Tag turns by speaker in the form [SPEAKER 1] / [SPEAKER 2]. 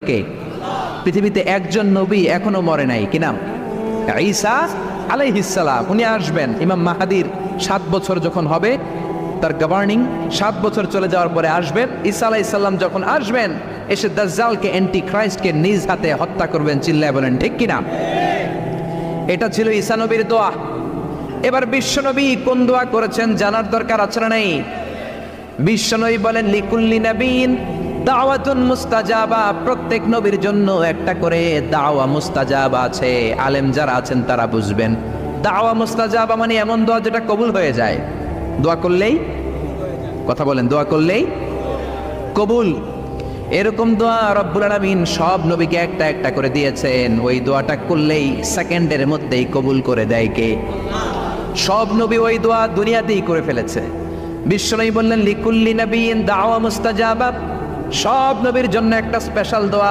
[SPEAKER 1] কে? পৃথিবীতে একজন নবী এখনো মরে নাই, কি নাম? ঈসা আলাইহিস সালাম। উনি আসবেন। ইমাম মাহাদির 7 বছর যখন হবে, তার গভর্নিং 7 বছর চলে যাওয়ার পরে আসবেন। ঈসা আলাইহিস সালাম যখন আসবেন, এসে দাজ্জালকে, অ্যান্টি খ্রাইস্টকে নিজ হাতে হত্যা করবেন। চিল্লায় বলেন ঠিক কিনা? এটা ছিল ঈসা নবীর দোয়া। এবার বিশ্বনবী কোন দোয়া করেছেন জানার দরকার আছে না নেই? বিশ্বনবী বলেন লিকুল্লি নবীন দাওয়াতুন মুস্তাজাবা। প্রত্যেক নবীর জন্য একটা করে দাওয়া মুস্তাজাবা আছে। আলেম যারা আছেন তারা বুঝবেন। দাওয়া মুস্তাজাবা মানে এমন দোয়া যেটা কবুল হয়ে যায়। দোয়া করলেই, কথা বলেন, দোয়া করলেই কবুল। এরকম দোয়া রব্বুল আলামিন সব নবীকে একটা একটা করে দিয়েছেন। ওই দোয়াটা করলেই সেকেন্ডের মধ্যেই কবুল করে দেয় কে? সব নবী ওই দোয়া দুনিয়াতেই করে ফেলেছে। বিশ্বনবী বললেন লিকুল্লি নবীন দাওয়া মুস্তাজাবা। সব নবীর জন্য একটা স্পেশাল দোয়া।